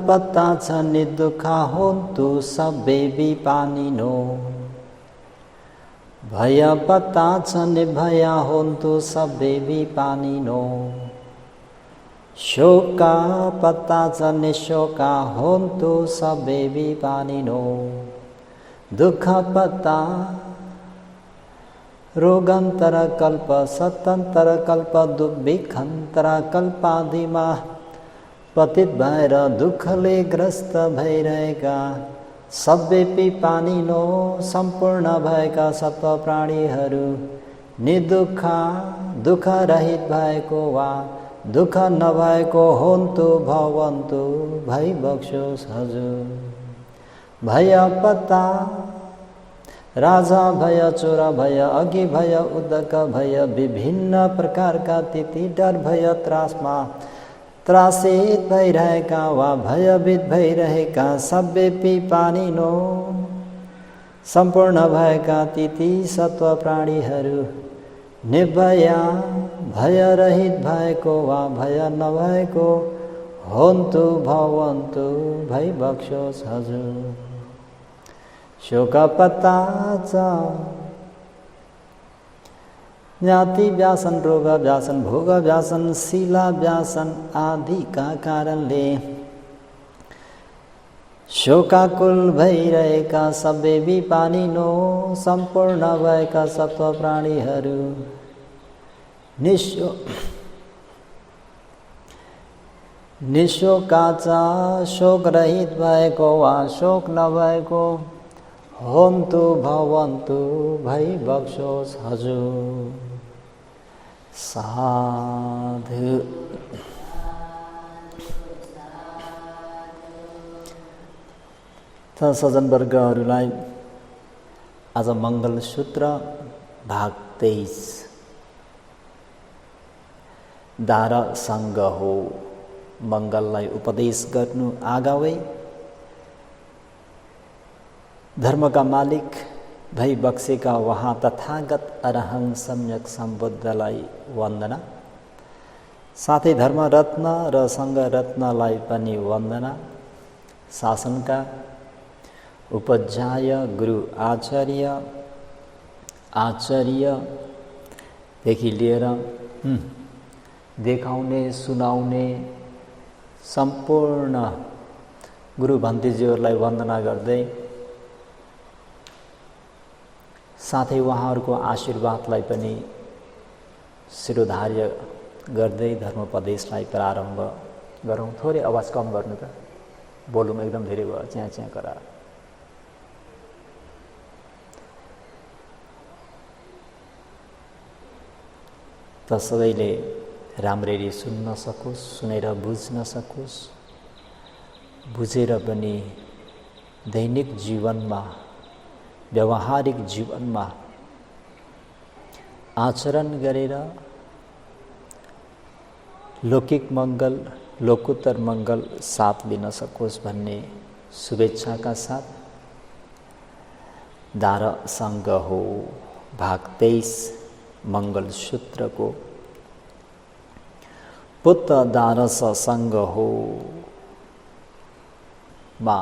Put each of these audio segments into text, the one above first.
पत्ता छ निर्दुखा होन्तु सबे विपानिनो। भय पत्ता छ निर्भया होन्तु सबे विपानिनो। शोका पत्ता च निशोका होन्तु सबे विपानिनो। दुःख पत्ता रोगान्तर कल्प सतन्तर कल्प दुर्भिक्षान्तर कल्पादिमा पतित भएर दुःखले ग्रस्त भइरहेका सबै विपानिनो। सम्पूर्ण भएका सत्व प्राणीहरू निर्दुःख दुःख रहित भएको वा दुःख नभएको होन्तु भवन्तु भइबक्सोस् हजुर। भय पत्ता राजा भय चोर भय अघि भय उदक भय विभिन्न प्रकारका तिथि डर भय त्रासमा त्रासित भइरहेका वा भयभीत भइरहेका सबै विपानिनो। सम्पूर्ण भएका तिथि सत्व प्राणीहरू निर्भया भय रहित भएको वा भय नभएको होन्तु भवन्तु भइबक्सोस् हजुर। शोक पत्ता च ज्ञाति व्यासन रोग व्यासन भोग व्यासन शिला व्यासन आदिका कारणले शोकाकुल भइरहेका सबै विपानिनो। सम्पूर्ण भएका सत्व प्राणीहरू निशोकाचा शोक रहित भएको वा शोक नभएको होन्तु भवन्तु भइबक्सोस् हजुर। साधु। त सज्जनवर्गहरूलाई आज मङ्गलसूत्र भाग 23 दार सङ्ग हो। मङ्गललाई उपदेश गर्नु आगावै धर्मका मालिक भई बक्सेका वहाँ तथागत अरहं सम्यक सम्बुद्धलाई वन्दना। साथै धर्मरत्न र सङ्घरत्नलाई पनि वन्दना। शासनका उपाध्याय गुरु आचार्यदेखि लिएर देखाउने सुनाउने सम्पूर्ण गुरु भन्तीज्यूहरूलाई वन्दना गर्दै साथै उहाँहरूको आशीर्वादलाई पनि शिरोधार्य गर्दै धर्मोपदेशलाई प्रारम्भ गरौँ। थोरै आवाज कम गर्नु त, बोलौँ एकदम धेरै भयो, च्याँ च्याँ करा। त सबैले राम्ररी सुन्न सकोस्, सुनेर बुझ्न सकोस्, बुझेर पनि दैनिक जीवनमा व्यावहारिक जीवनमा आचरण गरेर लौकिक मङ्गल लोकोत्तर मङ्गल साथ लिन सकोस् भन्ने शुभेच्छाका साथ दार सङ्ग हो भाग 23 मङ्गलसूत्रको पुत्र दारस सङ्ग हो मा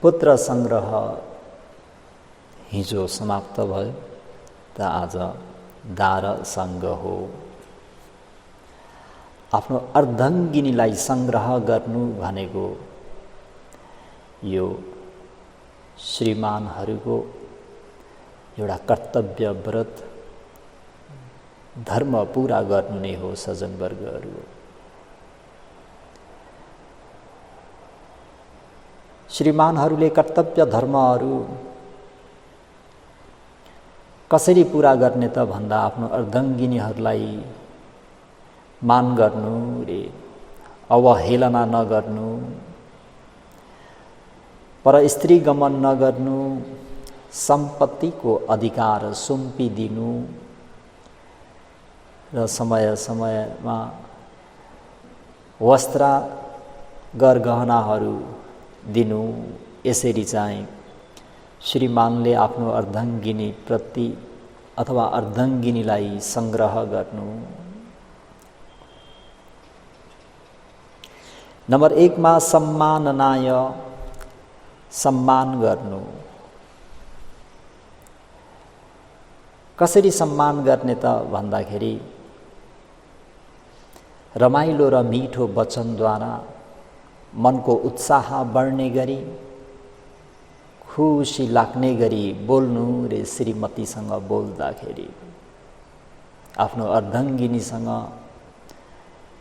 पुत्र सङ्ग्रह हिजो समाप्त भयो। त आज दार सङ्ग हो। आफ्नो अर्धाङ्गिनीलाई सङ्ग्रह गर्नु भनेको यो श्रीमानहरूको एउटा कर्तव्य व्रत धर्म पूरा गर्नु नै हो। सज्जनवर्गहरू, श्रीमानहरूले कर्तव्य धर्महरू कसरी पूरा गर्ने त भन्दा आफ्नो अर्धाङ्गिनीहरूलाई मान गर्नु रे, अवहेलना नगर्नु, पर स्त्री गमन नगर्नु, सम्पत्तिको अधिकार सुम्पिदिनु र समय समयमा वस्त्र गरगहनाहरू दिनु। यसरी चाहिँ श्रीमानले आफ्नो अर्धाङ्गिनी प्रति अथवा अर्धाङ्गिनीलाई सङ्ग्रह गर्नु। नम्बर 1 मा सम्माननाय, सम्मान गर्नु। कसरी सम्मान गर्ने त भन्दाखेरि रमाइलो र मिठो वचनद्वारा मनको उत्साह बढ्ने गरी, खुसी लाग्ने गरी बोल्नु रे। श्रीमतीसँग बोल्दाखेरि, आफ्नो अर्धाङ्गिनीसँग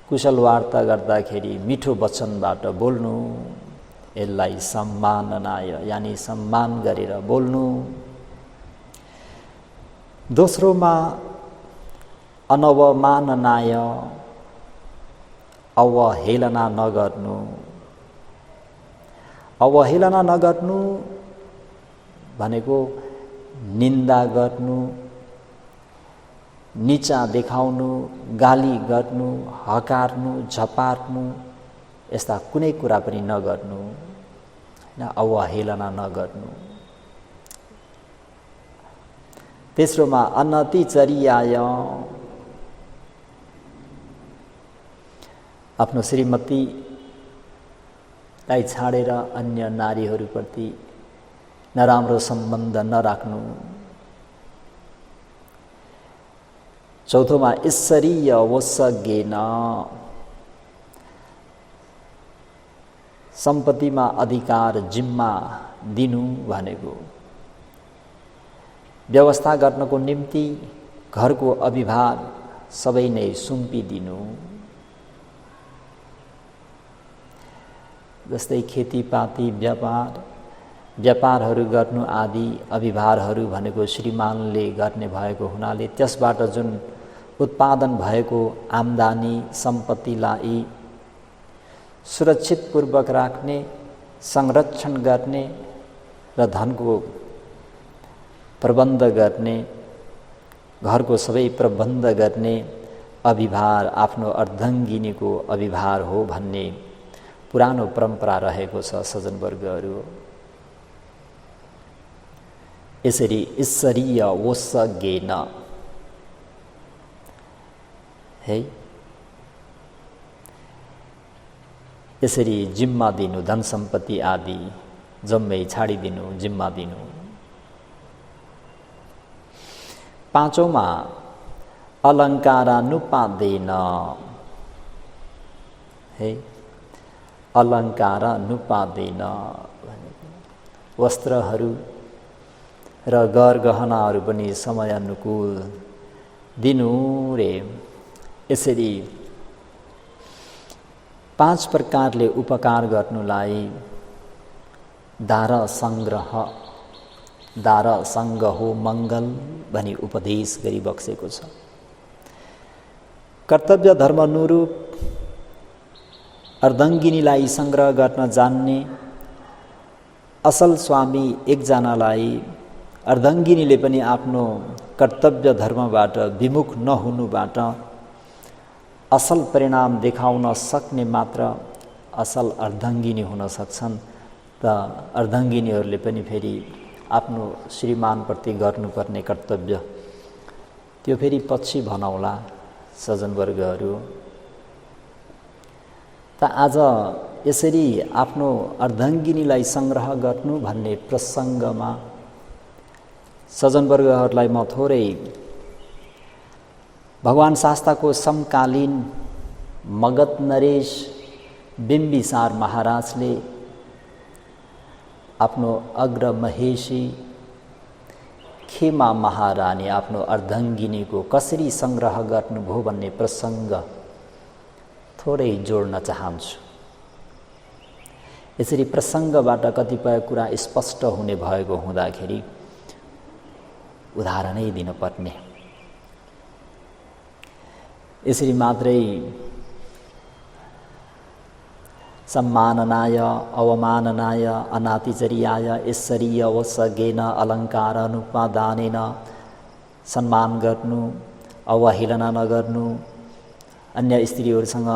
कुशल वार्ता गर्दाखेरि मिठो वचनबाट बोल्नु, यसलाई सम्माननाय यानी सम्मान गरेर बोल्नु। दोस्रोमा अनवमाननाय, अवहेलना नगर्नु। अवहेलना नगर्नु भनेको निन्दा गर्नु, नीचा देखाउनु, गाली गर्नु, हकार्नु, झपार्नु, यस्ता कुनै कुरा पनि नगर्नु, हैन, अवहेलना नगर्नु। तेस्रोमा अनतिचर्याय, आफ्नो श्रीमतीलाई छाडेर अन्य नारीहरूप्रति नराम्रो सम्बन्ध नराख्नु। चौथोमा ईश्वरीय वशज्ञेन, सम्पत्तिमा अधिकार जिम्मा दिनु भनेको व्यवस्था गर्नको निम्ति घरको अभिभार सबै नै सुम्पिदिनु। जस्तै खेतीपाती, व्यापारहरू गर्नु आदि अभिभारहरू भनेको श्रीमानले गर्ने भएको हुनाले त्यसबाट जुन उत्पादन भएको आम्दानी सम्पत्तिलाई सुरक्षितपूर्वक राख्ने, संरक्षण गर्ने र धनको प्रबन्ध गर्ने, घरको सबै प्रबन्ध गर्ने अभिभार आफ्नो अर्धाङ्गिनीको अभिभार हो भन्ने पुरानो परम्परा रहेको छ सज्जनवर्गहरू। यसरी ईश्वरीय वशज्ञेन है, यसरी जिम्मा दिनु, धन सम्पत्ति आदि जम्मै छाडिदिनु, जिम्मा दिनु। पाँचौमा अलङ्कारानुपादेन है, अलङ्कारानुपादेन वस्त्रहरू र गरगहनाहरू पनि समय अनुकूल दिनु रे। यसरी 5 प्रकारले उपकार गर्नुलाई दार सङ्ग्रहो मङ्गल भनी उपदेश गरिबक्सेको छ। कर्तव्य धर्मनुरूप अर्धाङ्गिनीलाई सङ्ग्रह गर्न जान्ने असल स्वामी एकजनालाई अर्धाङ्गिनीले पनि आफ्नो कर्तव्य धर्मबाट विमुख नहुनुबाट असल परिणाम देखाउन सक्ने मात्र असल अर्धाङ्गिनी हुन सक्छन्। त अर्धाङ्गिनीहरूले पनि फेरि आफ्नो श्रीमानप्रति गर्नुपर्ने कर्तव्य त्यो फेरि पछि भनौला सज्जनवर्गहरू। त आज यसरी आफ्नो अर्धाङ्गिनीलाई सङ्ग्रह गर्नु भन्ने प्रसङ्गमा सज्जनवर्गहरूलाई म थोरै भगवान शास्ताको समकालीन मगध नरेश बिम्बिसार महाराजले आफ्नो अग्रमहेशी खेमा महारानी आफ्नो अर्धाङ्गिनीको कसरी सङ्ग्रह गर्नुभयो भन्ने प्रसङ्ग थोरै जोड्न चाहन्छु। यसरी प्रसङ्गबाट कतिपय कुरा स्पष्ट हुने भएको हुँदाखेरि उदाहरणै दिनुपर्ने। यसरी मात्रै सम्माननाय, अवमाननाय, अनातिचर्याय, ईश्वरीय वशज्ञेन, अलङ्कारानुपादानेन सम्मान गर्नु, अवहेलना नगर्नु, अन्य स्त्रीहरूसँग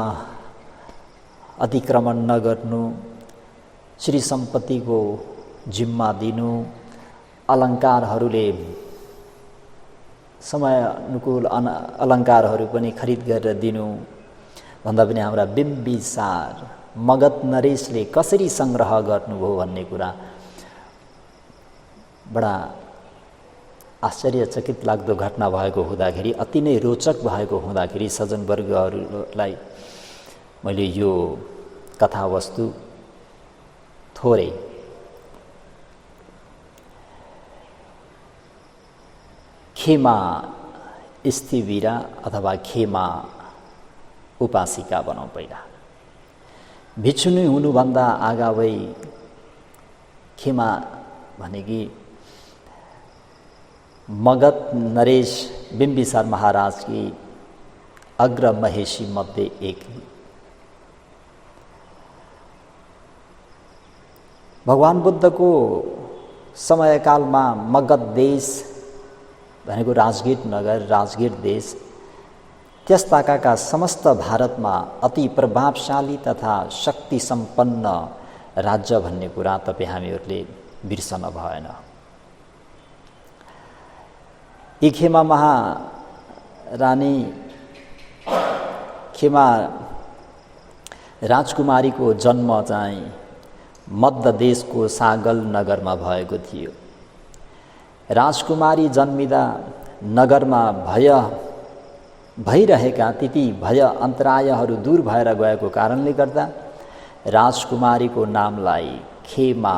अतिक्रमण नगर्नु, श्री सम्पत्तिको जिम्मा दिनु, अलङ्कारहरूले समय अनुकूल अलङ्कारहरू पनि खरिद गरेर दिनु भन्दा पनि हाम्रा बिम्बिसार मगध नरेशले कसरी सङ्ग्रह गर्नुभयो भन्ने कुरा बडा आश्चर्यचकित लाग्दो घटना भएको हुँदाखेरि, अति नै रोचक भएको हुँदाखेरि सज्जनवर्गहरूलाई मैले यो कथावस्तु थोरै खेमा स्थिविरा अथवा खेमा उपासिका बनाउँ। पहिला भिक्षुनी हुनुभन्दा अगावै खेमा भनेकी मगध नरेश बिम्बिसार महाराज की अग्र महेशी मध्ये एक। भगवान बुद्धको समयकालमा मगध देश भनेको राजगीर नगर, राजगीर देश त्यस ताकाका समस्त भारतमा अति प्रभावशाली तथा शक्ति सम्पन्न राज्य भन्ने कुरा तपाईँ हामीहरूले बिर्सन भएन। यी खेमा महारानी खेमा राजकुमारीको जन्म चाहिँ मध्य देशको सागल नगरमा भएको थियो। राजकुमारी जन्मिँदा नगरमा भइरहेका तिती भय अन्तरायहरू दूर भएर गएको कारणले गर्दा राजकुमारीको नामलाई खेमा,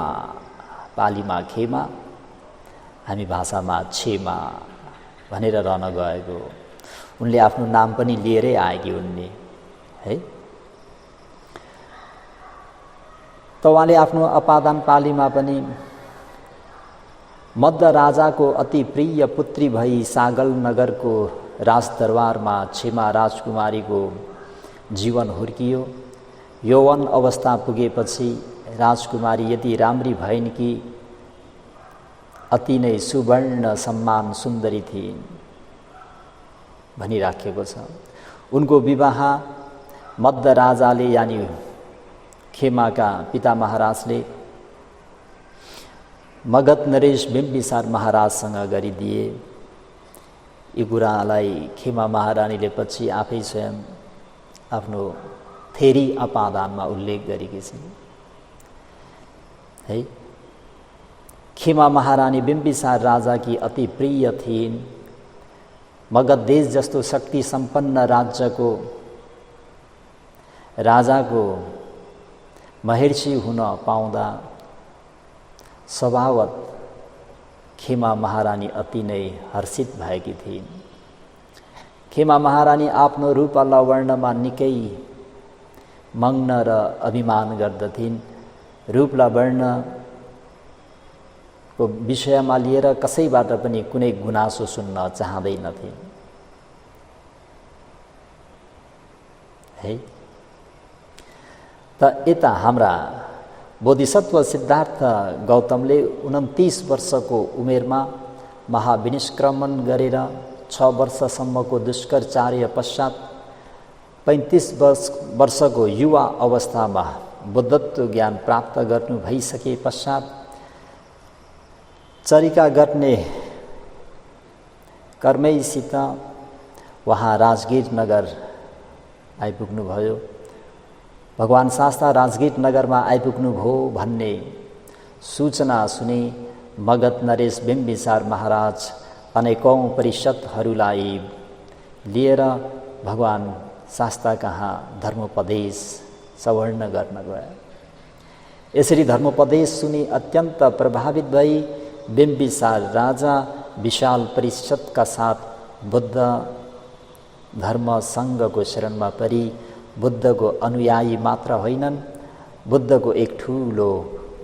पालीमा खेमा, हामी भाषामा छेमा भनेर रहन गएको। उनले आफ्नो नाम पनि लिएरै आएकी उनले है। त उहाँले आफ्नो अपादान पालीमा पनि मध्य राजाको अति प्रिय पुत्री भई सागल नगरको राजदरबारमा छेमा राजकुमारीको जीवन हुर्कियो। यौवन अवस्था पुगेपछि राजकुमारी यति राम्री भइन् कि अति नै सुवर्ण सम्मान सुन्दरी थिइन् भनिराखेको छ। उनको विवाह मध्य राजाले यानि खेमाका पिता महाराजले मगध नरेश बिम्बिसार महाराजसँग गरिदिए। यी कुरालाई खेमा महारानीले पछि आफै स्वयं आफ्नो थेरी अपादानमा उल्लेख गरेकी छिन् है। खेमा महारानी बिम्बिसार राजाकी अति प्रिय थिइन्। मगध देश जस्तो शक्ति सम्पन्न राज्यको राजाको महिर्षि हुन पाउँदा स्वभावत खेमा महारानी अति नै हर्षित भएकी थिइन्। खेमा महारानी आफ्नो रूप लावण्यमा निकै मग्न र अभिमान गर्दथिन्। रूप लावण्यको विषयमा लिएर कसैबाट पनि कुनै गुनासो सुन्न चाहँदैनथिन् है। त यता हाम्रा बोधिसत्व सिद्धार्थ गौतमले 29 वर्षको उमेरमा महाविनिष्क्रमण गरेर 6 वर्षसम्मको दुष्कर्चार्य पश्चात 35 वर्षको युवा अवस्थामा बुद्धत्व ज्ञान प्राप्त गर्नु भइसके पश्चात चरिका गर्ने कर्मैसित वहाँ राजगीर नगर आइपुग्नुभयो। भगवान शास्ता राजगीर नगरमा आइपुग्नुभयो भन्ने सूचना सुनि मगध नरेश बिम्बिसार महाराज अनेकौं परिषदहरूलाई लिएर भगवान शास्ता कहाँ धर्मोपदेश सवर्ण गर्न गए। यसरी धर्मोपदेश सुनि अत्यन्त प्रभावित भई बिम्बिसार राजा विशाल परिषदका साथ बुद्ध धर्म सङ्घको शरणमा परि बुद्धको अनुयायी मात्र होइनन्, बुद्धको एक ठूलो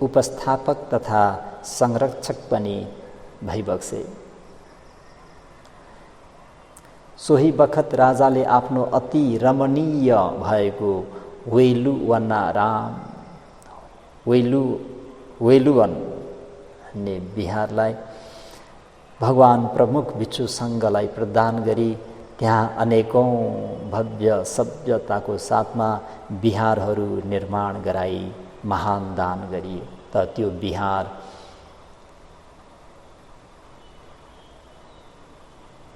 उपस्थापक तथा संरक्षक पनि भइबक्से। सोही बखत राजाले आफ्नो अति रमणीय भएको वेलुवन भन्ने बिहारलाई भगवान प्रमुख भिक्षु सङ्घलाई प्रदान गरी त्यहाँ अनेकौं भव्य सभ्यताको साथमा बिहारहरू निर्माण गराई महान दान गरियो। त त्यो बिहार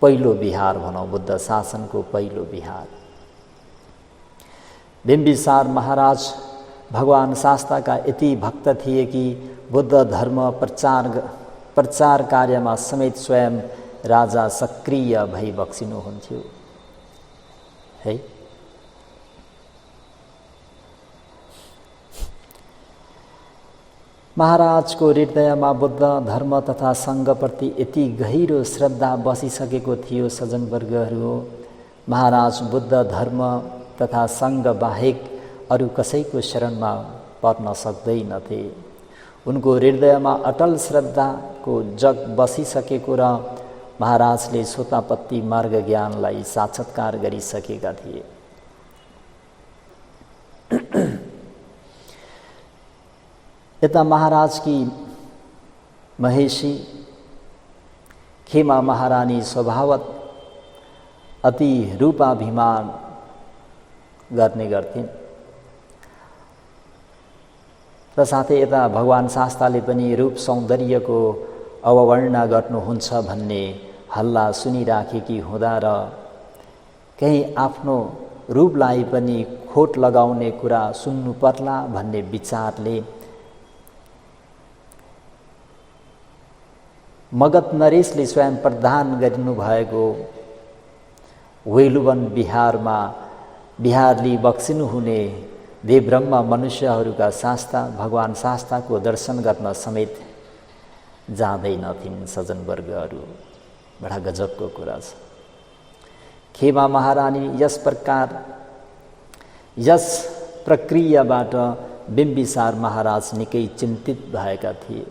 पहिलो बिहार भनौँ, बुद्ध शासनको पहिलो बिहार। बिम्बिसार महाराज भगवान शास्ताका यति भक्त थिए कि बुद्ध धर्म प्रचार कार्यमा समेत स्वयं राजा सक्रिय भई बक्सिनुहुन्थ्यो है। महाराजको हृदयमा बुद्ध धर्म तथा सङ्घप्रति यति गहिरो श्रद्धा बसिसकेको थियो सज्जनवर्गहरू। महाराज बुद्ध धर्म तथा सङ्घ बाहेक अरू कसैको शरणमा पर्न सक्दैनथे। उनको हृदयमा अटल श्रद्धाको जग बसिसकेको र महाराजले सोतापत्ति मार्ग ज्ञानलाई साक्षात्कार गरिसकेका थिए। यता महाराजकी महेशी खेमा महारानी स्वभावत अति रूपाभिमान गर्ने गर्थिन् र साथै यता भगवान शास्ताले पनि रूप सौन्दर्यको अववर्णना गर्नुहुन्छ भन्ने हल्ला सुनिराखेकी हुँदा र कहीँ आफ्नो रूपलाई पनि खोट लगाउने कुरा सुन्नु पर्ला भन्ने विचारले मगध नरेशले स्वयं प्रदान गर्नुभएको वेलुवन बिहारले बक्सिनुहुने देवब्रह्म मनुष्यहरूका शास्ता भगवान शास्ताको दर्शन गर्न समेत जाँदैनथिन्। सज्जनवर्गहरू, बडा गजबको कुरा छ। खेमा महारानी यस प्रक्रियाबाट बिम्बिसार महाराज निकै चिन्तित भएका थिए।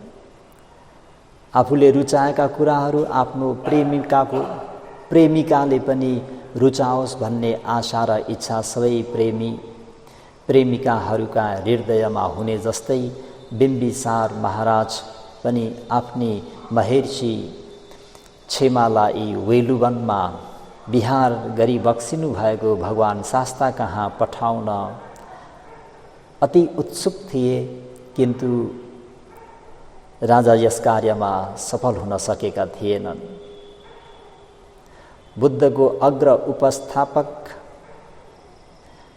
आफूले रुचाएका कुराहरू आफ्नो प्रेमिकाले पनि रुचाओस् भन्ने आशा र इच्छा सबै प्रेमिकाहरूका हृदयमा हुने जस्तै बिम्बिसार महाराज पनि आफ्नी महेर्षि क्षेमालाई वेलुवनमा विहार गरी बक्सिनु भएको भगवान शास्ता कहाँ पठाउन अति उत्सुक थिए, किन्तु राजा यस कार्यमा सफल हुन सकेका थिएनन्। बुद्धको अग्र उपस्थापक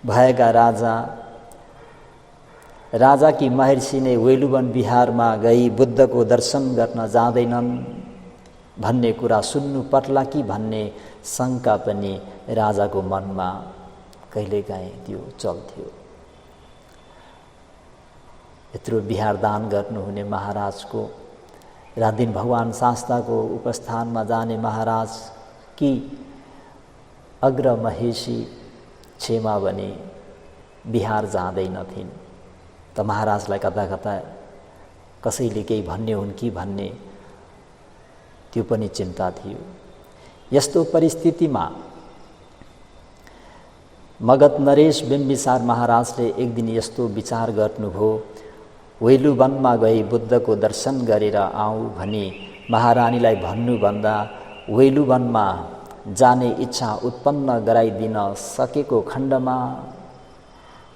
भएका राजाकी महर्षि नै वेलुवन बिहारमा गई बुद्धको दर्शन गर्न जाँदैनन् भन्ने कुरा सुन्नु पर्ला कि भन्ने शङ्का पनि राजाको मनमा कहिलेकाहीँ त्यो चल्थ्यो। यत्रो बिहार दान गर्नुहुने महाराजको रात दिन भगवान शास्ताको उपस्थानमा जाने महाराज कि अग्र महेशी क्षेमा भने बिहार जाँदैनथिन् त महाराजलाई कता कता कसैले केही भन्ने हुन् कि भन्ने त्यो पनि चिन्ता थियो। यस्तो परिस्थितिमा मगध नरेश बिम्बिसार महाराजले एक दिन यस्तो विचार गर्नुभयो, वेलुवनमा गई बुद्धको दर्शन गरेर आऊ भनी महारानीलाई भन्नुभन्दा वेलुवनमा जाने इच्छा उत्पन्न गराइदिन सकेको खण्डमा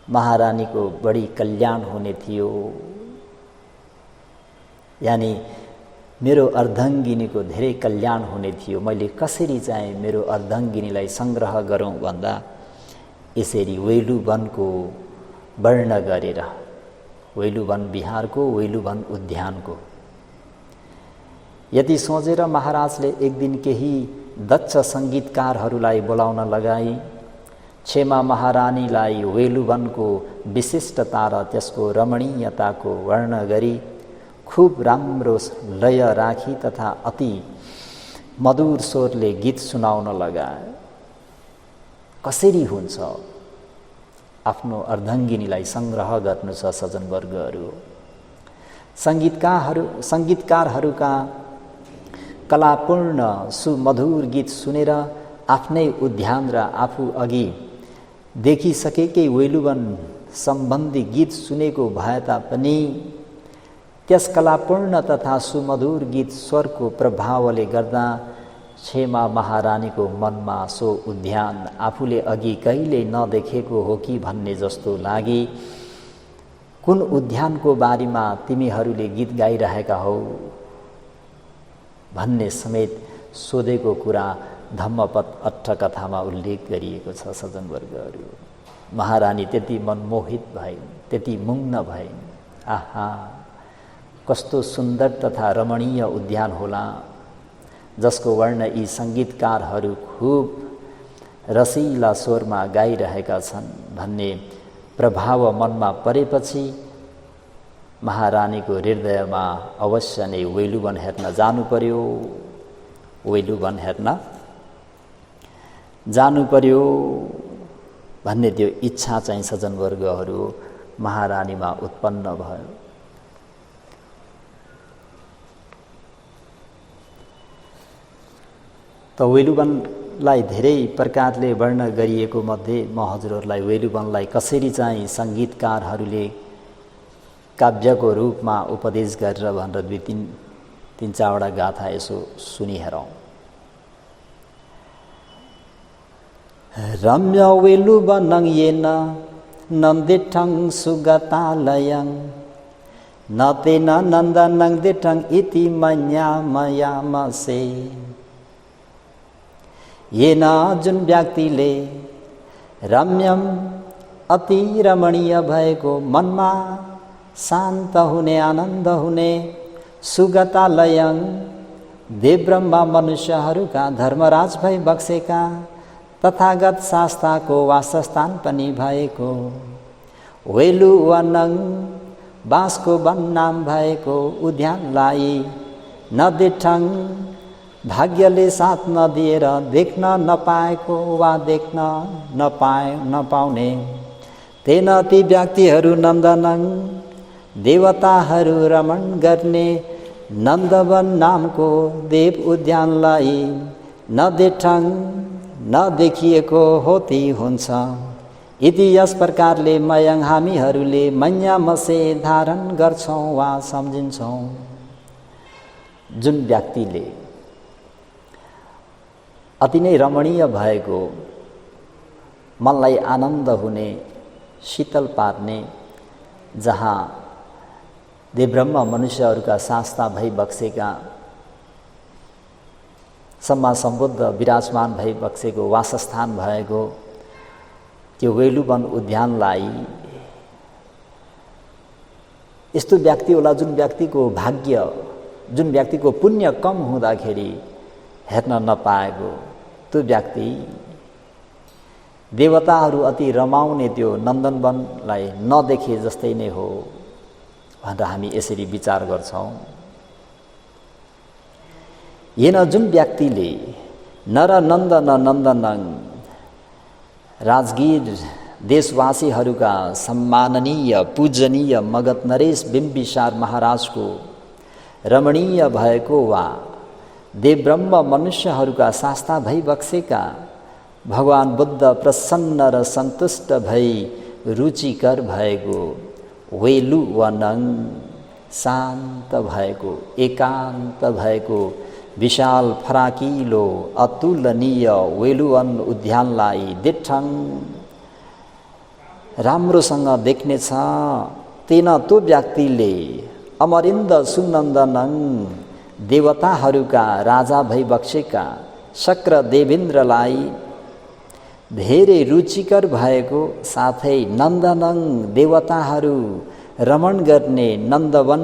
महारानीको बढी कल्याण हुने थियो। यानी मेरो अर्धाङ्गिनीको धेरै कल्याण हुने थियो। मैले कसरी चाहिँ मेरो अर्धाङ्गिनीलाई सङ्ग्रह गरौँ भन्दा यसरी वेलुवनको वर्ण गरेर, वेलुवन बिहारको वेलुवन उद्यानको। यति सोचेर महाराजले एक दिन केही दक्ष सङ्गीतकारहरूलाई बोलाउन लगाई क्षेमा महारानीलाई वेलुवनको विशिष्टता र त्यसको रमणीयताको वर्ण गरी खूब राम्रो लय राखी तथा अति मधुर स्वरले गीत सुनाउन लगाए। कसरी हुन्छ आफ्नो अर्धाङ्गिनीलाई सङ्ग्रह गर्नु छ सज्जनवर्गहरू। सङ्गीतकारहरूका कलापूर्ण सुमधुर गीत सुनेर आफ्नै उद्यान र आफू अघि देखिसकेकै वेलुवन सम्बन्धी गीत सुनेको भए तापनि त्यस कलापूर्ण तथा सुमधुर गीत स्वरको प्रभावले गर्दा क्षेमा महारानीको मनमा सो उद्यान आफूले अघि कहिले नदेखेको हो कि भन्ने जस्तो लागे। कुन उद्यानको बारेमा तिमीहरूले गीत गाइरहेका हौ भन्ने समेत सोधेको कुरा धम्मपद अट्ठकथामा उल्लेख गरिएको छ सज्जनवर्गहरू। महारानी त्यति मनमोहित भइन्, त्यति मुग्न भइन्। आहा, कस्तो सुन्दर तथा रमणीय उद्यान होला, जसको वर्ण यी सङ्गीतकारहरू खुब रसिला स्वरमा गाइरहेका छन् भन्ने प्रभाव मनमा परेपछि महारानीको हृदयमा अवश्य नै वैलुवन हेर्न जानु पर्यो, वैलुवन हेर्न जानु पर्यो भन्ने त्यो इच्छा चाहिँ सज्जनवर्गहरू महारानीमा उत्पन्न भयो। त वैलुवनलाई धेरै प्रकारले वर्ण गरिएको मध्ये म हजुरहरूलाई वैलुवनलाई कसरी चाहिँ सङ्गीतकारहरूले काव्यको रूपमा उपदेश गरेर भनेर दुई तीन चारवटा गाथा यसो सुनिहेरौँ। रम्य वेलुवनं येन नन्दिठं सुगतालयं न तेन नन्दनं दिठं इति मन्यामयामसे। येन जुन व्यक्तिले रम्यम अति रमणीय भएको मनमा शान्त हुने आनन्द हुने सुगतालयं देवब्रह्मा मनुष्यहरूका धर्मराज भई बक्सेका तथागत शास्ताको वासस्थान पनि भएको वेलुवनं बाँसको वन नाम भएको उद्यानलाई नदेठं भाग्यले साथ नदिएर देख्न नपाएको वा देख्न नपाउने तेन ती व्यक्तिहरू नन्दनं देवताहरू रमण गर्ने नन्दवन नामको देव उद्यानलाई नदेठं नदेखिएको होती हुन्छ। यदि यस प्रकारले मयङ हामीहरूले मन्यामसे धारण गर्छौँ वा सम्झिन्छौँ। जुन व्यक्तिले अति नै रमणीय भएको, मनलाई आनन्द हुने, शीतल पार्ने, जहाँ देवब्रह्म मनुष्यहरूका शास्ता भई बक्सेका सम्मा सम्बुद्ध विराजमान भई बक्सेको वासस्थान भएको त्यो वेलुवन उद्यानलाई यस्तो व्यक्ति होला जुन व्यक्तिको भाग्य, जुन व्यक्तिको पुण्य कम हुँदाखेरि हेर्न नपाएको त्यो व्यक्ति देवताहरू अति रमाउने त्यो नन्दनवनलाई नदेखे जस्तै नै हो भनेर हामी यसरी विचार गर्छौँ। येन जुन व्यक्तिले नर नन्दन नन्दनं राजगीर देशवासीहरूका सम्माननीय पूजनीय मगध नरेश बिम्बिसार महाराजको रमणीय भएको वा देवब्रह्म मनुष्यहरूका शास्ता भई बक्सेका भगवान बुद्ध प्रसन्न र सन्तुष्ट भई रुचिकर भएको वेलुवनं शान्त भएको, एकान्त भएको, विशाल फराकिलो अतुलनीय वेलुवन उद्यानलाई दिठं राम्रोसँग देख्नेछ। तेन त्यो व्यक्तिले अमरिन्द सुनन्दनं देवताहरूका राजा भई बक्सेका शक्र देवेन्द्रलाई धेरै रुचिकर भएको साथै नन्दनं देवताहरू रमण गर्ने नन्दवन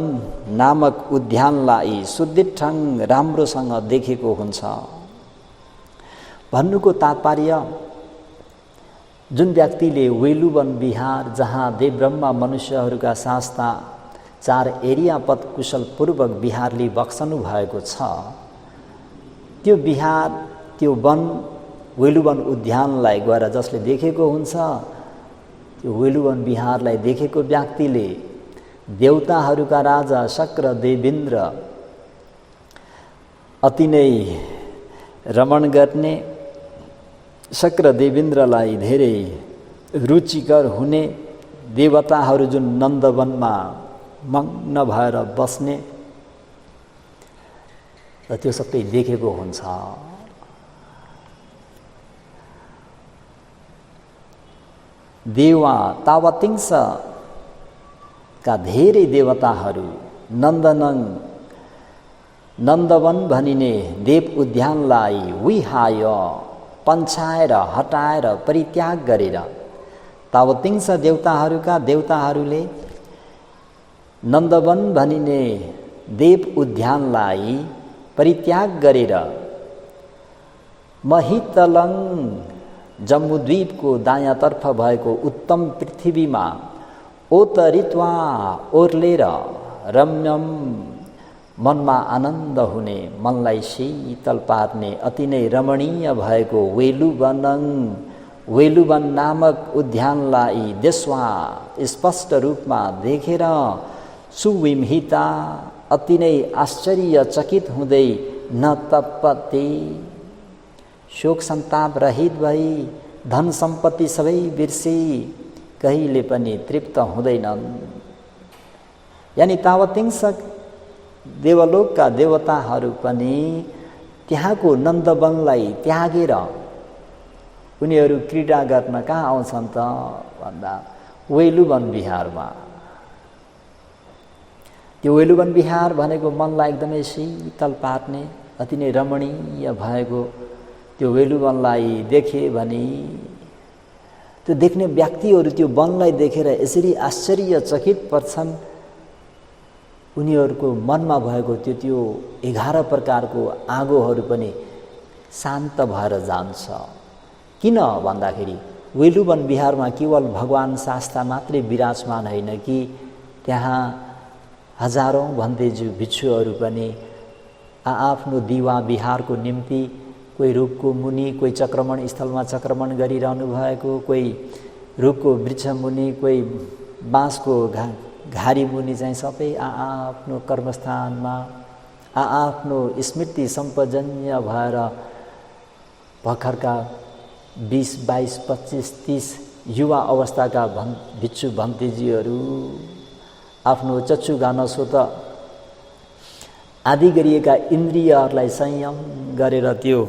नामक उद्यानलाई सुदिठं राम्रोसँग देखेको हुन्छ। भन्नुको तात्पर्य जुन व्यक्तिले वेलुवन विहार जहाँ देवब्रह्मा मनुष्यहरूका शास्ता चार एरिया पद कुशलपूर्वक विहारले बक्सनु भएको छ, त्यो विहार, त्यो वन वेलुवन उद्यानलाई गएर जसले देखेको हुन्छ, त्यो वेलुवन विहारलाई देखेको व्यक्तिले देवताहरूका राजा शक्र देवेन्द्र अति नै रमण गर्ने, शक्र देवेन्द्रलाई धेरै रुचिकर हुने, देवताहरू जुन नन्दवनमा मग्न भएर बस्ने र त्यो सबै देखेको हुन्छ। देवा तावतिंशका धेरै देवताहरू नन्दनं नन्दवन भनिने देव उद्यानलाई विहाय पन्छाएर हटाएर परित्याग गरेर तावतिंश देवताहरूका देवताहरूले नन्दवन भनिने देव उद्यानलाई परित्याग गरेर महितलङ जम्बुद्वीपको दायाँतर्फ भएको उत्तम पृथ्वीमा ओतरित्वा ओर्लेर रम्यम मनमा आनन्द हुने, मनलाई शीतल पार्ने अति नै रमणीय भएको वेलुवन नामक उद्यानलाई देशवा स्पष्ट रूपमा देखेर सुविम्हिता अति नै आश्चर्यचकित हुँदै नतपति शोक सन्ताप रहित भई धन सम्पत्ति सबै बिर्सी कहिले पनि तृप्त हुँदैनन्। यानि तावतिंशक देवलोकका देवताहरू पनि त्यहाँको नन्दवनलाई त्यागेर उनीहरू क्रीडा गर्न कहाँ आउँछन् त भन्दा वेलुवन बिहारमा। त्यो वेलुवन बिहार भनेको मनलाई एकदमै शीतल पार्ने अति नै रमणीय भएको त्यो वेलुवनलाई देखे भने त्यो देख्ने व्यक्तिहरू त्यो वनलाई देखेर यसरी आश्चर्यचकित पर्छन्। उनीहरूको मनमा भएको त्यो 11 प्रकारको आगोहरू पनि शान्त भएर जान्छ। किन भन्दाखेरि वेलुवन बिहारमा केवल भगवान शास्ता मात्रै विराजमान होइन कि त्यहाँ हजारौं भन्देजु भिक्षुहरू पनि आफ्नो दिवा विहारको निम्ति कोही रुखको मुनि, कोही चक्रमण स्थलमा चक्रमण गरिरहनु भएको, कोही रुखको वृक्ष मुनि, कोही बाँसको घारी मुनि चाहिँ सबै आफ्नो कर्मस्थानमा आफ्नो स्मृति सम्पजन्य भएर भर्खरका 20, 22, 25, 30 युवा अवस्थाका भिक्षु भन्तेजीहरू आफ्नो चक्षु घान सोत आदि गरिएका इन्द्रियहरूलाई संयम गरेर त्यो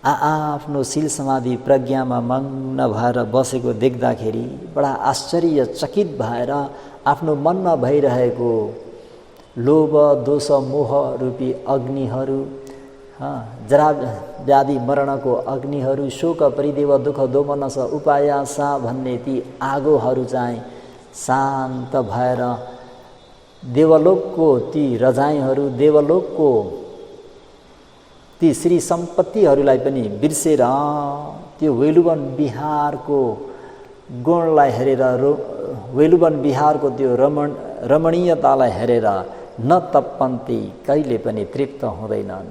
आफ्नो शील समाधि प्रज्ञामा मग्न भएर बसेको देख्दाखेरि बडा आश्चर्यचकित भएर आफ्नो मनमा भइरहेको लोभ दोष मोह रूपी अग्निहरू, जरा व्याधि मरणको अग्निहरू, शोक परिदेव दुःख दोमनस उपायासा भन्ने ती आगोहरू चाहिँ शान्त भएर देवलोकको ती रजाइहरू, देवलोकको ती श्री सम्पत्तिहरूलाई पनि बिर्सेर त्यो वेलुवन बिहारको गुणलाई हेरेर वेलुवन बिहारको त्यो रमणीयतालाई हेरेर न तप्पन्ती कहिले पनि तृप्त हुँदैनन्।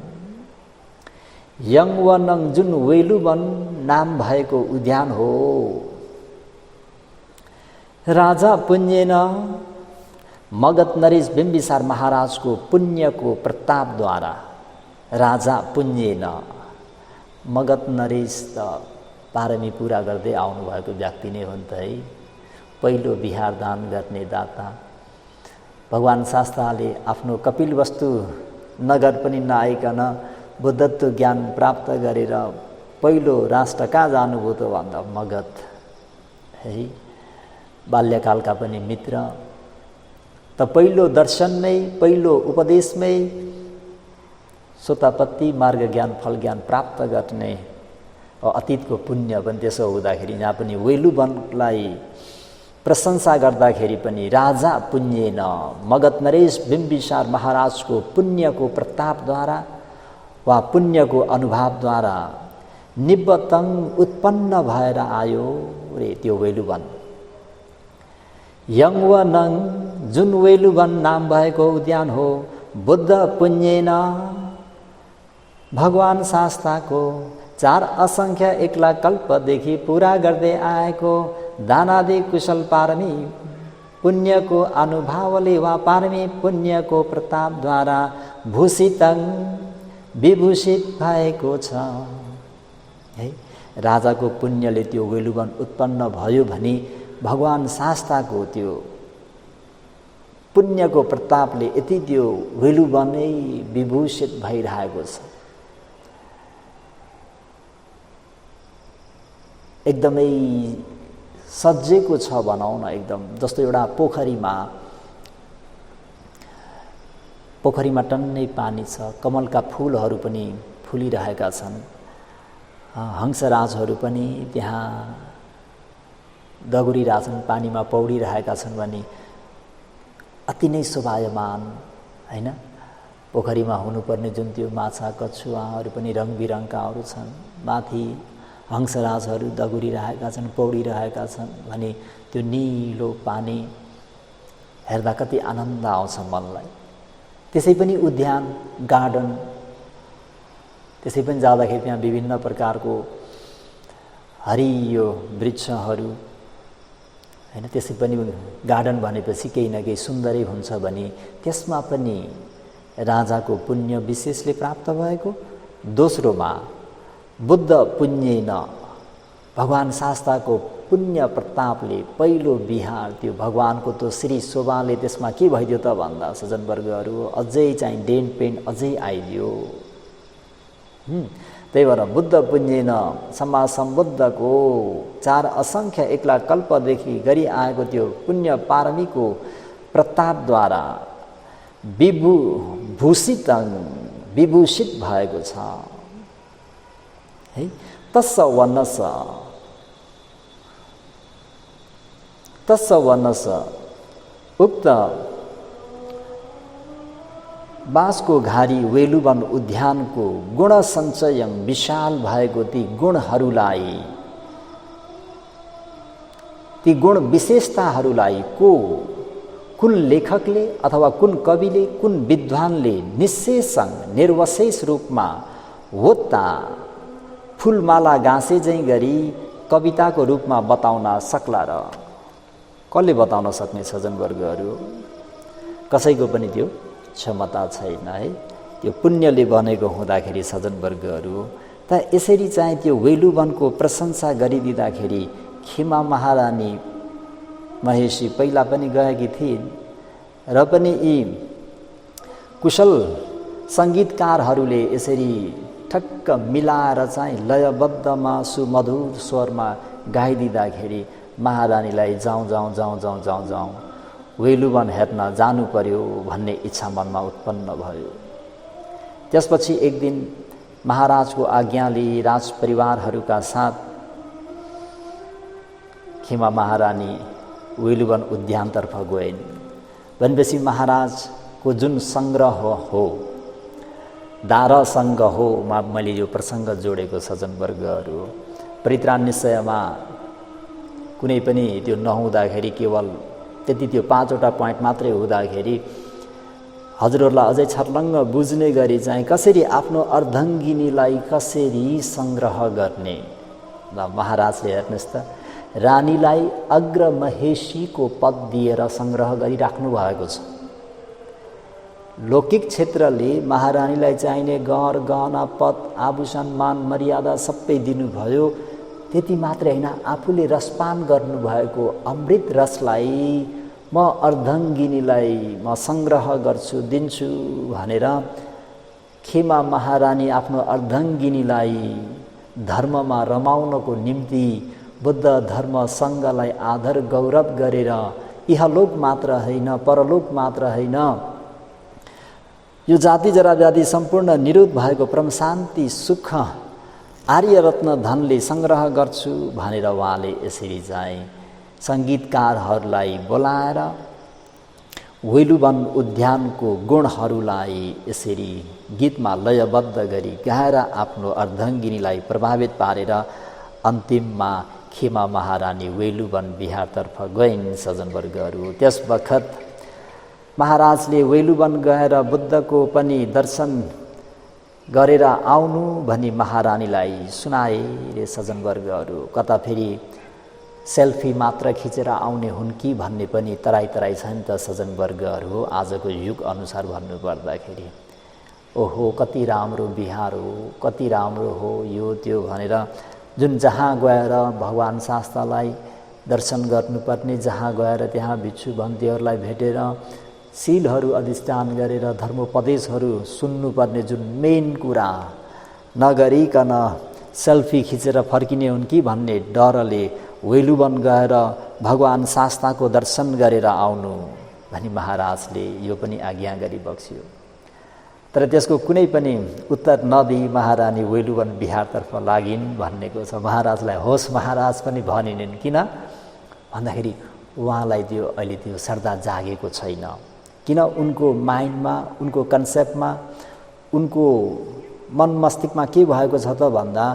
यङवनङ जुन वेलुवन नाम भएको उद्यान हो, राजा पुण्येन मगध नरेश बिम्बिसार महाराजको पुण्यको प्रतापद्वारा, राजा पुण्येन मगध नरेश त पारमी पुरा गर्दै आउनुभएको व्यक्ति नै हो नि त है, पहिलो बिहार दान गर्ने दाता। भगवान शास्ताले आफ्नो कपिलवस्तु नगर पनि नआइकन बुद्धत्व ज्ञान प्राप्त गरेर पहिलो राष्ट्र कहाँ जानुभयो त भन्दा मगध है। बाल्यकालका पनि मित्र त पहिलो दर्शनमै पहिलो उपदेशमै सोतापत्ति मार्ग ज्ञान फल ज्ञान प्राप्त गर्ने अतीतको पुण्य पनि त्यसो हुँदाखेरि यहाँ पनि वेलुवनलाई प्रशंसा गर्दाखेरि पनि राजा पुण्येन मगध नरेश बिम्बिसार महाराजको पुण्यको प्रतापद्वारा वा पुण्यको अनुभवद्वारा निब्बतङ उत्पन्न भएर आयो रे त्यो वेलुवन। यङवनङ जुन वेलुवन नाम भएको उद्यान हो, बुद्ध पुण्येन भगवान शास्ताको 4 असङ्ख्य 1 लाख कल्पदेखि पुरा गर्दै आएको दानादि कुशल पारमी पुण्यको अनुभवले वा पारमी पुण्यको प्रतापद्वारा भूषितङ विभूषित भएको छ है। राजाको पुण्यले त्यो वेलुवन उत्पन्न भयो भने भगवान शास्ताको त्यो पुण्यको प्रतापले यति त्यो वेलुवनै विभूषित भइरहेको छ। एकदमै सजिएको छ भनौँ न, एकदम जस्तो एउटा पोखरीमा टन्नै पानी छ, कमलका फुलहरू पनि फुलिरहेका छन्, हंसराजहरू पनि त्यहाँ दगुरिरहेछन्, पानीमा पौडिरहेका छन् भने अति नै शोभायमान, होइन? पोखरीमा हुनुपर्ने जुन त्यो माछा कछुवाहरू पनि रङबिरङकाहरू छन्, माथि हंसराजहरू दगुरिरहेका छन्, पौडिरहेका छन् भने त्यो निलो पानी हेर्दा कति आनन्द आउँछ मनलाई। त्यसै पनि उद्यान, गार्डन, त्यसै पनि जाँदाखेरि त्यहाँ विभिन्न प्रकारको हरियो वृक्षहरू, होइन? त्यसै पनि गार्डन भनेपछि केही न केही सुन्दरै हुन्छ भने त्यसमा पनि राजाको पुण्य विशेषले प्राप्त भएको। दोस्रोमा बुद्ध पुण्येन, भगवान शास्ताको पुण्य प्रतापले पहिलो बिहार त्यो भगवानको त्यो श्री शोभाले त्यसमा के भइदियो त भन्दा सज्जनवर्गहरू अझै चाहिँ डेन पेन अझै आइदियो। त्यही भएर बुद्ध पुण्येन सम्मा सम्बुद्धको 4 असङ्ख्य 1 लाख कल्पदेखि गरी आएको त्यो पुण्य पारमीको प्रतापद्वारा विभूषित भएको छ है। तस्स वनस उक्त बाँसको घारी वेलुवन उद्यानको गुण सञ्चयं विशाल भएको ती गुणहरूलाई, ती गुण विशेषताहरूलाई कुन लेखकले अथवा कुन कविले, कुन विद्वानले निशेषङ निर्वशेष रूपमा होत्ता फुलमाला गाँसे झैँ गरी कविताको रूपमा बताउन सक्ला र? कसले बताउन सक्ने सज्जनवर्गहरू? कसैको पनि त्यो क्षमता छैन है। त्यो पुण्यले बनेको हुँदाखेरि सज्जनवर्गहरू त यसरी चाहिँ त्यो वेलुवनको प्रशंसा गरिदिँदाखेरि खिमा महारानी महेशी पहिला पनि गएकी थिइन् र पनि यी कुशल सङ्गीतकारहरूले यसरी ठक्क मिलाएर चाहिँ लयबद्धमा सुमधुर स्वरमा गाइदिँदाखेरि महारानीलाई जाउँ वेलुवन हेर्न जानु पर्यो भन्ने इच्छा मनमा उत्पन्न भयो। त्यसपछि एक दिन महाराजको आज्ञाले राजपरिवारहरूका साथ खिमा महारानी वेलुवन उद्यानतर्फ गइन्। भनेपछि महाराजको जुन सङ्ग्रह हो, दारसङ्ग हो, मैले यो प्रसङ्ग जोडेको सज्जनवर्गहरू, परित्राण निश्चयमा कुनै पनि त्यो नहुँदाखेरि केवल त्यति त्यो 5वटा पोइन्ट मात्रै हुँदाखेरि हजुरहरूलाई अझै छर्लङ्ग बुझ्ने गरी चाहिँ कसरी आफ्नो अर्धङ्गिनीलाई कसरी सङ्ग्रह गर्ने। ल महाराजले हेर्नुहोस् त, रानीलाई अग्रमहेशीको पद दिएर सङ्ग्रह गरिराख्नु भएको छ। लौकिक क्षेत्रले महारानीलाई चाहिने गर गहना पद आभूषण मान मर्यादा सबै दिनुभयो। त्यति मात्रै होइन, आफूले रसपान गर्नुभएको अमृत रसलाई म अर्धङ्गिनीलाई म सङ्ग्रह गर्छु, दिन्छु भनेर खिमा महारानी आफ्नो अर्धङ्गिनीलाई धर्ममा रमाउनको निम्ति बुद्ध धर्म सङ्घलाई आदर गौरव गरेर इहलोक मात्र होइन परलोक मात्र होइन यो जाति जरा व्याधि सम्पूर्ण निरोध भएको परम शान्ति सुख आर्यरत्न धनले सङ्ग्रह गर्छु भनेर उहाँले यसरी चाहिँ सङ्गीतकारहरूलाई बोलाएर वेलुवन उद्यानको गुणहरूलाई यसरी गीतमा लयबद्ध गरी गाएर आफ्नो अर्धङ्गिनीलाई प्रभावित पारेर अन्तिममा खिमा महारानी वेलुवन बिहारतर्फ गइन्। सज्जनवर्गहरू, त्यस बखत महाराजले वेलुवन गएर बुद्धको पनि दर्शन गरेर आउनु भनी महारानीलाई सुनाए रे सज्जनवर्गहरू। कता फेरि सेल्फी मात्र खिचेर आउने हुन् कि भन्ने पनि तराई छ नि त सज्जनवर्गहरू। आजको युग अनुसार भन्नुपर्दाखेरि ओहो कति राम्रो बिहार हो, कति राम्रो हो यो त्यो भनेर जुन जहाँ गएर भगवान शास्तालाई दर्शन गर्नुपर्ने, जहाँ गएर त्यहाँ भिक्षु भन्तीहरूलाई भेटेर शीलहरू अधिष्ठान गरेर धर्मोपदेशहरू सुन्नुपर्ने जुन मेन कुरा नगरिकन सेल्फी खिचेर फर्किने हुन् कि भन्ने डरले वेलुवन गएर भगवान शास्ताको दर्शन गरेर आउनु भनी महाराजले यो पनि आज्ञा गरी बक्स्यो। तर त्यसको कुनै पनि उत्तर नदिई महारानी वेलुवन बिहारतर्फ लागिन् भन्नेको छ। महाराजलाई होस् महाराज पनि भनिन्, किन भन्दाखेरि उहाँलाई त्यो अहिले त्यो श्रद्धा जागेको छैन। किन? उनको माइन्डमा, उनको कन्सेप्टमा, उनको मन मस्तिष्कमा के भएको छ त भन्दा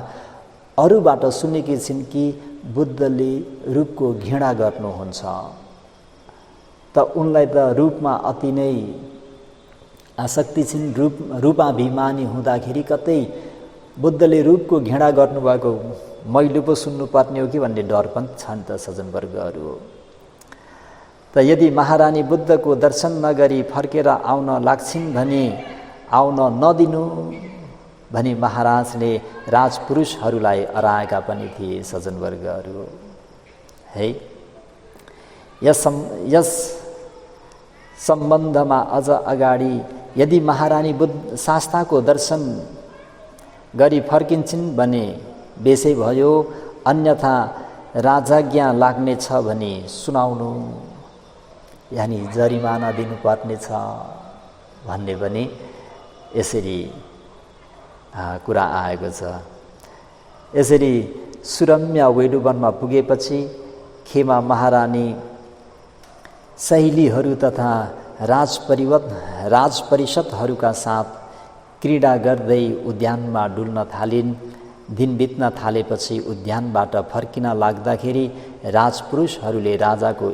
अरूबाट सुनेकी छिन् कि बुद्धले रूपको घृणा गर्नुहुन्छ, त उनलाई त रूपमा अति नै आसक्ति छिन्। रूपाभिमानी हुँदाखेरि कतै बुद्धले रूपको घृणा गर्नुभएको मैले पो सुन्नुपर्ने हो कि भन्ने डर पनि छ नि त सज्जनवर्गहरू। त यदि महारानी बुद्धको दर्शन नगरी फर्केर आउन लाग्छिन् भने आउन नदिनु भनी महाराजले राजपुरुषहरूलाई अराएका पनि थिए सज्जनवर्गहरू। है, यस सम्बन्धमा अझ अगाडि यदि महारानी बुद्ध शास्ताको दर्शन गरी फर्किन्छन् भने बेसै भयो, अन्यथा राजाज्ञा लाग्नेछ भने सुनाउनु, यानि जरिमाना दिनुपर्नेछ भन्ने पनि यसरी कुरा आएको छ। यसरी सुरम्य वेडुवनमा पुगेपछि खेमा महारानी सहेलीहरू तथा राजपरिषदहरूका साथ क्रीडा गर्दै उद्यानमा डुल्न थालिन्। दिन बित्न थालेपछि उद्यानबाट फर्किन लाग्दाखेरि राजपुरुषहरूले रानीको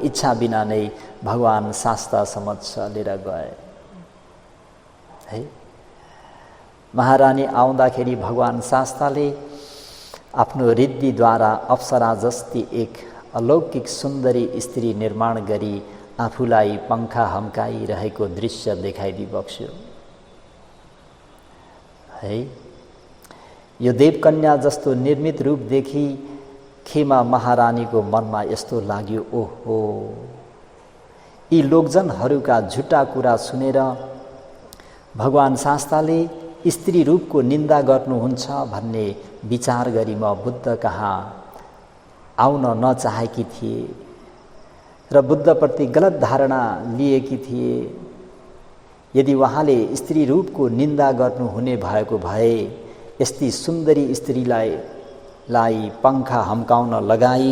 इच्छा बिना नै भगवान शास्ता समक्ष लिएर गए। है, महारानी आउँदाखेरि भगवान शास्ताले आफ्नो रिद्धिद्वारा अप्सरा जस्ती एक अलौकिक सुन्दरी स्त्री निर्माण गरी आफूलाई पंखा हम्काइरहेको दृश्य देखाइदिबक्स्यो। है, यो देवकन्या जस्तो निर्मित रूप देखि खेमा महारानीको मनमा यस्तो लाग्यो, ओहो, यी लोकजनहरूका झुटा कुरा सुनेर भगवान शास्ताले स्त्री रूपको निन्दा गर्नुहुन्छ भन्ने विचार गरी म बुद्ध कहाँ आउन नचाहेकी थिए र बुद्धप्रति गलत धारणा लिएकी थिए। यदि उहाँले स्त्री रूपको निन्दा गर्नुहुने भएको भए यस्ती सुन्दरी स्त्रीलाई पंखा हम्काउन लगाई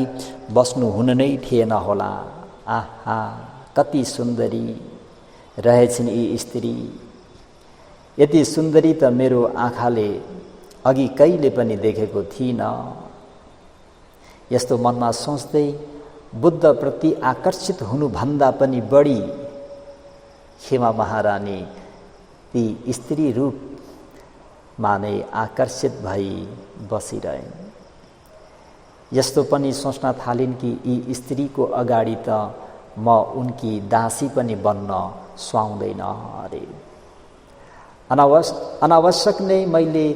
बस्नु हुन नै थिएन होला। आहा, कति सुन्दरी रहेछन् यी स्त्री, यति सुन्दरी त मेरो आँखाले अघि कहिले पनि देखेको थिइन। यस्तो मनमा सोच्दै बुद्धप्रति आकर्षित हुनुभन्दा पनि बढी खेमा महारानी ती स्त्री रूपमा नै आकर्षित भई बसिरहन्। यस्तो पनि सोच्न थालिन् कि यी स्त्रीको अगाडि त म उनकी दासी पनि बन्न सुहाउँदैन अरे। अनावश्यक नै मैले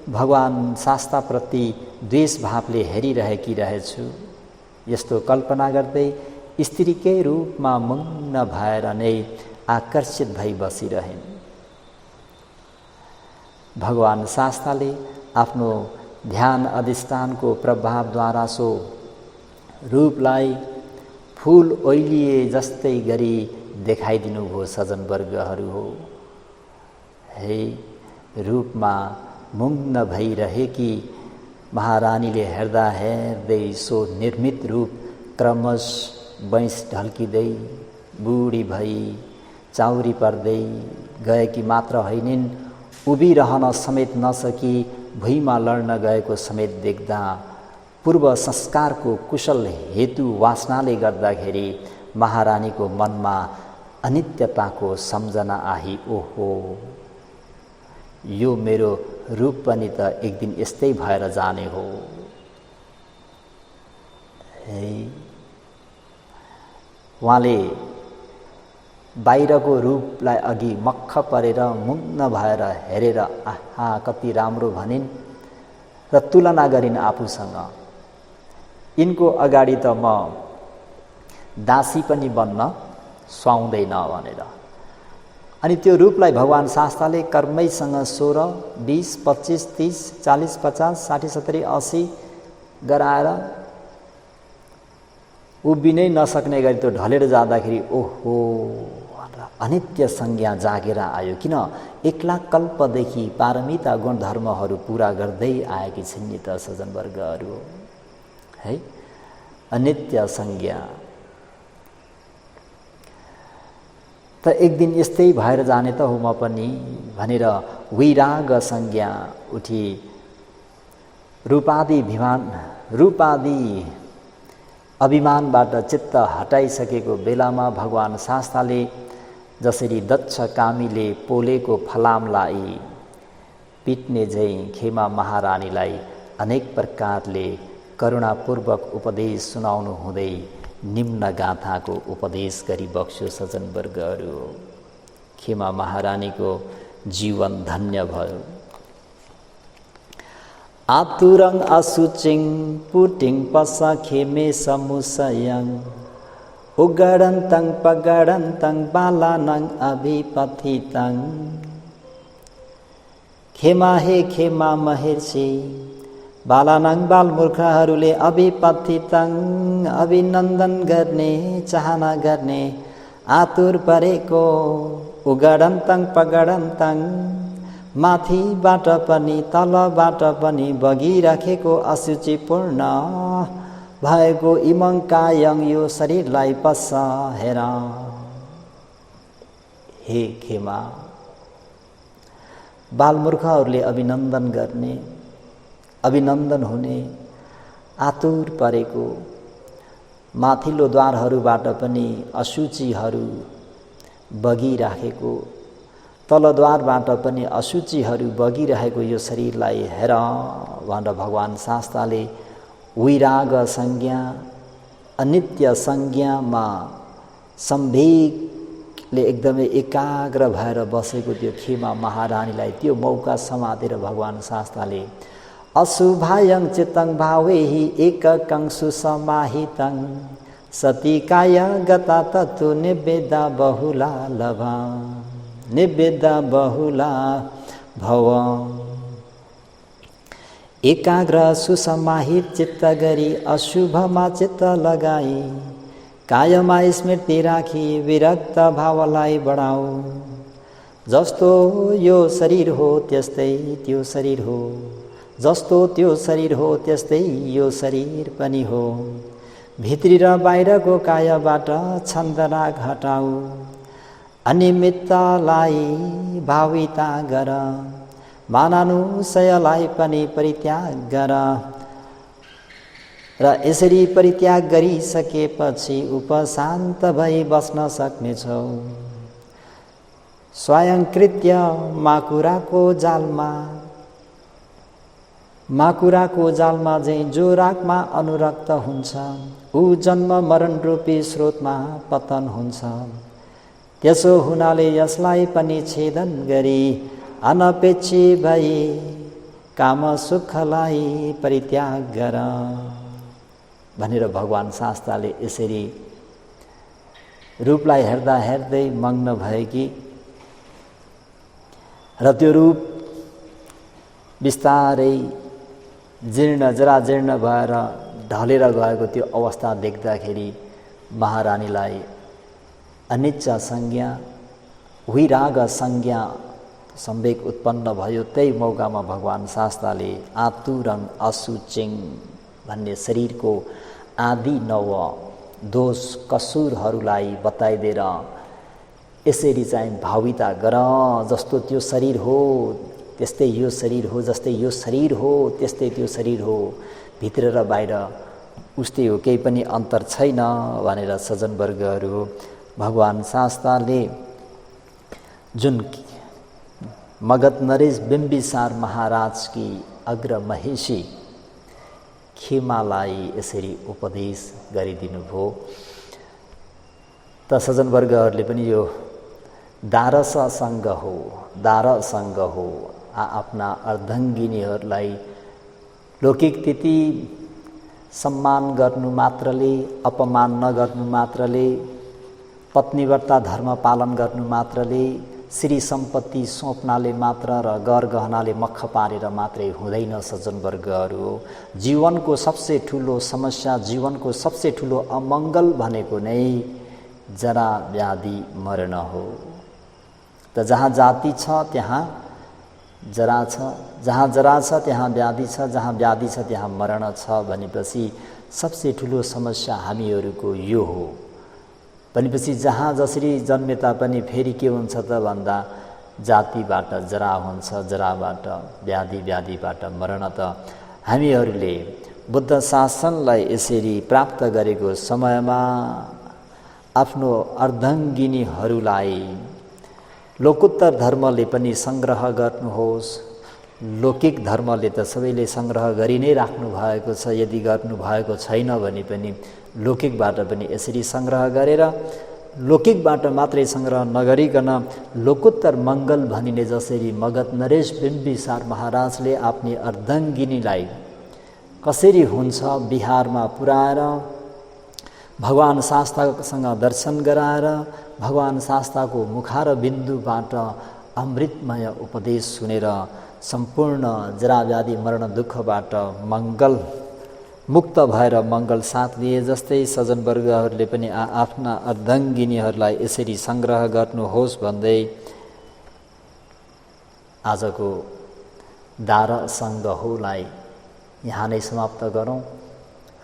भगवान शास्ताप्रति द्वेष भावले हेरिरहेकी रहेछु। यस्तो कल्पना गर्दै स्त्रीकै रूपमा मग्न भएर नै आकर्षित भई बसिरहन्। भगवान शास्ताले आफ्नो ध्यान अधिष्ठानको प्रभावद्वारा सो रूपलाई फूल ओइलिए जस्तै गरी देखाइदिनु भो सज्जनवर्गहरू हो। है, रूपमा मग्न भइरहेकी महारानीले हेर्दा हेर्दै सो निर्मित रूप क्रमश बैंस ढल्किँदै बुढी भई चाउरी पर्दै गएकी मात्र होइनिन्, उभिरहन समेत नसकी भुइँमा लड्न गएको समेत देख्दा पूर्व संस्कारको कुशल हेतु वासनाले गर्दाखेरि महारानीको मनमा अनित्यताको सम्झना आही, ओहो, यो मेरो रूप पनि त एक दिन यस्तै भएर जाने हो। है, उहाँले बाहिरको रूपलाई अघि मक्ख परेर मुग्न भएर हेरेर आहा कति राम्रो भनिन् र तुलना गरिन् आफूसँग। यिनको अगाडि त म दासी पनि बन्न सुहाउँदैन भनेर। अनि त्यो रूपलाई भगवान शास्ताले कर्मैसँग 16, 20, 25, 30, 40, 50, 60, 70, 80 गराएर उभिनै नसक्ने गरी त्यो ढलेर जाँदाखेरि ओहो अनित्य संज्ञा जागेर आयो। किन? 1 लाख कल्पदेखि पारमिता गुणधर्महरू पुरा गर्दै आएकी छिन् नि त सज्जनवर्गहरू। है, अनित्य संज्ञा। त एक दिन यस्तै भएर जाने त हो म पनि भनेर विराग संज्ञा उठी रूपादि अभिमानबाट चित्त हटाइसकेको बेलामा भगवान शास्ताले जसरी दक्ष कामीले पोलेको फलामलाई पिट्ने झैँ खेमा महारानीलाई अनेक प्रकारले करुणापूर्वक उपदेश सुनाउनु हुँदै निम्न गाथाको उपदेश गरी बक्स्यो सज्जनवर्गहरू। खेमा महारानीको जीवन धन्य भयो। आतुरङ असुचिङ पुटिङ पसा खेमे समुसयङ उगडन्तङ पगडन्तङ बालानङ अभिपथितङ। खेमा हे खेमा महेर्षि बालानङ बालमूर्खहरूले अभिपथितङ अभिनन्दन गर्ने चाहना गर्ने आतुर परेको उगडन्तङ पगडन्तङ माथिबाट पनि तलबाट पनि बगिराखेको असुचिपूर्ण भएको इमङ्कायङ यो शरीरलाई पस्छ हेर। हे खेमा, बालमूर्खहरूले अभिनन्दन गर्ने, अभिनन्दन हुने, आतुर परेको माथिल्लो द्वारहरूबाट पनि अशुचिहरू बगिराखेको, तलद्वारबाट पनि अशुचिहरू बगिरहेको यो शरीरलाई हेर भनेर भगवान शास्ताले विराग संज्ञा अनित्य संज्ञामा सम्वेकले एकदमै एकाग्र भएर बसेको त्यो खेमा महारानीलाई त्यो मौका समातेर भगवान शास्ताले अशुभायं चित्तं भावेहि एककं सुसमाहितं सतिकाय गता तत्तु निवेदा बहुला लभा निवेदा बहुला भव। एकाग्र सुसमाहित चित्त गरी अशुभमा चित्त लगाई कायमा स्मृति राखी विरक्त भावलाई बढाऊ। जस्तो यो शरीर हो त्यस्तै त्यो शरीर हो, जस्तो त्यो शरीर हो त्यस्तै यो शरीर पनि हो। भित्री र बाहिरको कायबाट छन्दराग हटाऊ, अनिमित्तलाई भाविता गर, मानानुसयलाई पनि परित्याग गर। र यसरी परित्याग गरिसकेपछि उपशान्त भई बस्न सक्नेछौ। स्वयंकृत्य माकुराको जालमा झैँ जो रागमा अनुरक्त हुन्छ ऊ जन्म मरण रूपी स्रोतमा पतन हुन्छ। त्यसो हुनाले यसलाई पनि छेदन गरी अनपेक्षी भई काम सुखलाई परित्याग गर भनेर भगवान शास्ताले यसरी रूपलाई हेर्दा हेर्दै मग्न भएकी र त्यो रूप बिस्तारै जीर्ण जराजीर्ण भएर ढलेर गएको त्यो अवस्था देख्दाखेरि महारानीलाई अनिच्चा संज्ञा विराग संज्ञा सम्वेक उत्पन्न भयो। त्यही मौकामा भगवान शास्ताले आतुरङ असुचिङ भन्ने शरीरको आदि नव दोष कसुरहरूलाई बताइदिएर यसरी चाहिँ भाविता गर। जस्तो त्यो शरीर हो त्यस्तै यो शरीर हो, जस्तै यो शरीर हो त्यस्तै त्यो शरीर हो, भित्र र बाहिर उस्तै हो, केही पनि अन्तर छैन भनेर सज्जनवर्गहरू भगवान शास्ताले जुन मगध नरेश बिम्बिसार महाराजकी अग्र महेशी खेमालाई यसरी उपदेश गरिदिनु भयो। त सज्जनवर्गहरूले पनि यो दारससँग हो आफ्ना अर्धाङ्गिनीहरूलाई लौकिक स्थिति सम्मान गर्नु मात्रले, अपमान नगर्नु मात्रले, पत्नीव्रता धर्म पालन गर्नु मात्रले, श्री सम्पत्ति सोप्नाले मात्र र गर गहनाले मख पारेर मात्रै हुँदैन। सज्जनवर्गहरू जीवनको सबसे ठुलो समस्या, जीवनको सबसे ठुलो अमङ्गल भनेको नै जरा व्याधि मरण हो। त जहाँ जाति छ त्यहाँ जरा छ, जहाँ जरा छ त्यहाँ व्याधि छ, जहाँ व्याधि छ त्यहाँ मरण छ भनेपछि सबसे ठुलो समस्या हामीहरूको यो हो भनेपछि जहाँ जसरी जन्मे तापनि फेरि के हुन्छ त भन्दा जातिबाट जरा हुन्छ, जराबाट व्याधि, व्याधिबाट मरण। त हामीहरूले बुद्ध शासनलाई यसरी प्राप्त गरेको समयमा आफ्नो अर्धाङ्गिनीहरूलाई लोकोत्तर धर्मले पनि सङ्ग्रह गर्नुहोस्। लौकिक धर्मले त सबैले सङ्ग्रह गरि नै राख्नु भएको छ, यदि गर्नुभएको छैन भने पनि लौकिकबाट पनि यसरी सङ्ग्रह गरेर लौकिकबाट मात्रै सङ्ग्रह नगरिकन लोकोत्तर मङ्गल भनिने जसरी मगध नरेश बिम्बिसार महाराजले आफ्नी अर्धाङ्गिनीलाई कसरी हुन्छ बिहारमा पुर्याएर भगवान शास्तासँग दर्शन गराएर भगवान शास्ताको मुखार बिन्दुबाट अमृतमय उपदेश सुनेर सम्पूर्ण जराव्याधि मरण दुःखबाट मङ्गल मुक्त भएर मङ्गल साथ दिए जस्तै सज्जनवर्गहरूले पनि आफ्ना अर्धाङ्गिनीहरूलाई यसरी सङ्ग्रह गर्नुहोस् भन्दै आजको दार सङ्ग होलाई यहाँ नै समाप्त गरौँ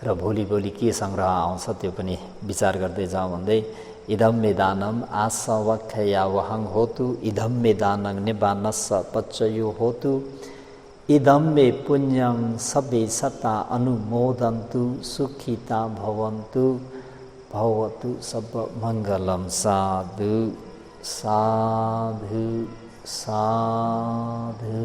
र भोलि के सङ्ग्रह आउँछ त्यो पनि विचार गर्दै जाउँ भन्दै इदं मे दानम् आसवक्षया वहं होतु, इदं मे दानं निबानस्स पच्चयो होतु, इदं मे पुण्यं सबे सता अनुमोदन्तु, सुखिता भवन्तु, भवतु सब मङ्गलम्। साधु साधु साधु।